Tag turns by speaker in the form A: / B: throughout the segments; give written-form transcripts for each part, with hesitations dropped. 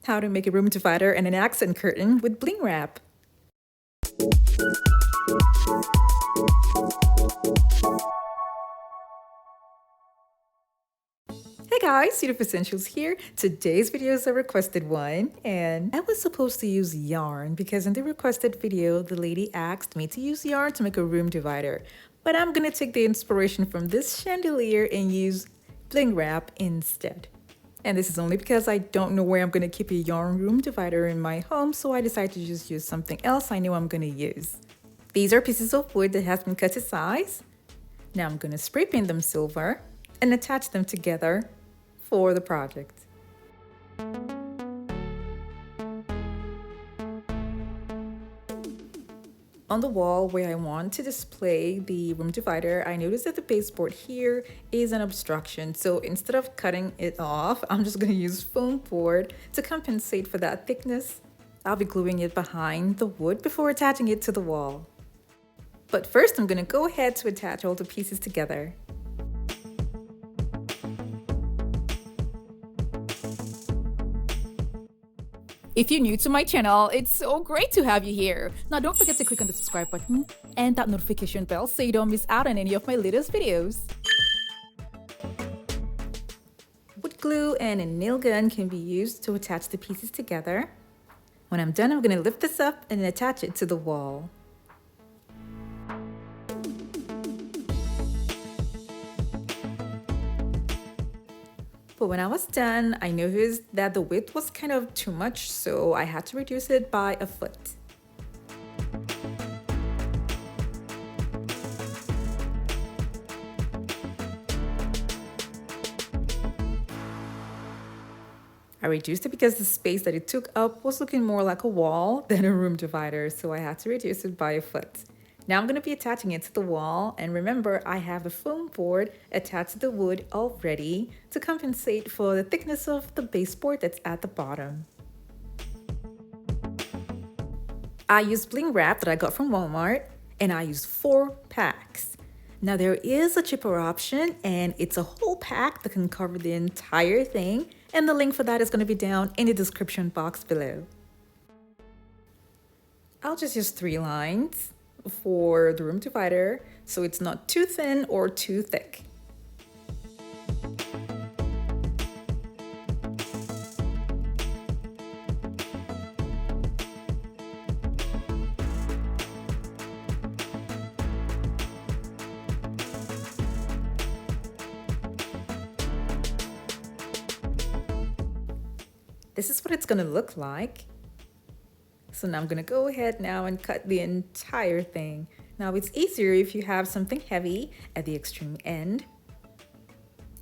A: How to make a room divider and an accent curtain with Bling Wrap. Hey guys, Yoduvh Essentials here. Today's video is a requested one, and I was supposed to use yarn because in the requested video, the lady asked me to use yarn to make a room divider. But I'm gonna take the inspiration from this chandelier and use Bling Wrap instead. And this is only because I don't know where I'm gonna keep a yarn room divider in my home, so I decided to just use something else I know I'm gonna use. These are pieces of wood that has been cut to size. Now I'm gonna spray paint them silver and attach them together for the project. On the wall where I want to display the room divider, I noticed that the baseboard here is an obstruction. So instead of cutting it off, I'm just gonna use foam board to compensate for that thickness. I'll be gluing it behind the wood before attaching it to the wall. But first, I'm gonna go ahead to attach all the pieces together. If you're new to my channel, it's so great to have you here. Now don't forget to click on the subscribe button and that notification bell so you don't miss out on any of my latest videos. Wood glue and a nail gun can be used to attach the pieces together. When I'm done, I'm going to lift this up and attach it to the wall. But when I was done, I noticed that the width was kind of too much, so I had to reduce it by a foot. I reduced it because the space that it took up was looking more like a wall than a room divider, so I had to reduce it by a foot. Now I'm going to be attaching it to the wall, and remember I have a foam board attached to the wood already to compensate for the thickness of the baseboard that's at the bottom. I used Bling Wrap that I got from Walmart, and I used 4 packs. Now there is a cheaper option, and it's a whole pack that can cover the entire thing, and the link for that is going to be down in the description box below. I'll just use 3 lines for the room divider, so it's not too thin or too thick. This is what it's going to look like. So now I'm going to go ahead now and cut the entire thing. Now it's easier if you have something heavy at the extreme end.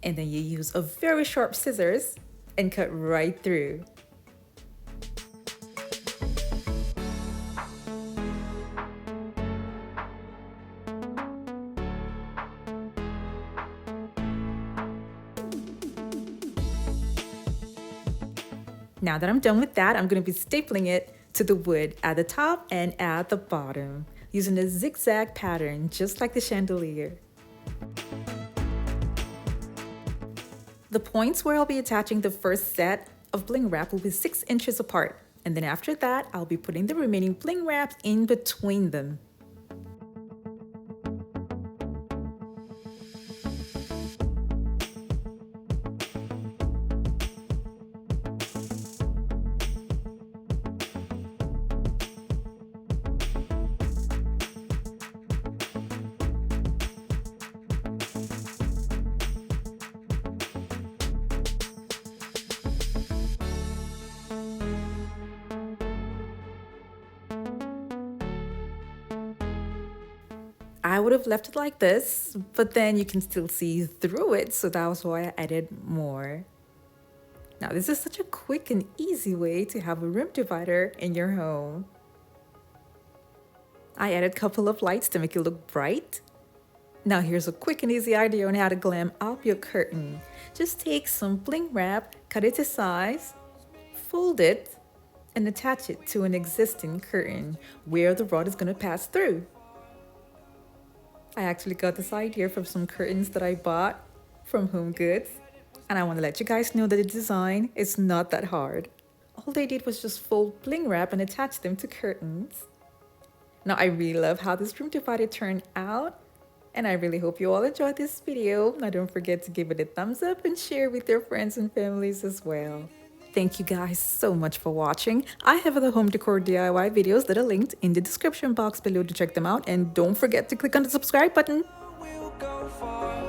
A: And then you use a very sharp scissors and cut right through. Now that I'm done with that, I'm going to be stapling it to the wood at the top and at the bottom using a zigzag pattern just like the chandelier. The points where I'll be attaching the first set of Bling Wrap will be 6 inches apart, and then after that I'll be putting the remaining Bling Wraps in between them. I would have left it like this, but then you can still see through it, so that was why I added more. Now this is such a quick and easy way to have a room divider in your home. I added a couple of lights to make it look bright. Now here's a quick and easy idea on how to glam up your curtain. Just take some Bling Wrap, cut it to size, fold it, and attach it to an existing curtain where the rod is going to pass through. I actually got this idea from some curtains that I bought from Home Goods, and I want to let you guys know that the design is not that hard. All they did was just fold bling wrap and attach them to curtains. Now I really love how this room divider turned out, and I really hope you all enjoyed this video. Now don't forget to give it a thumbs up and share with your friends and families as well. Thank you guys so much for watching. I have other home decor DIY videos that are linked in the description box below to check them out, and don't forget to click on the subscribe button.
B: We'll go far.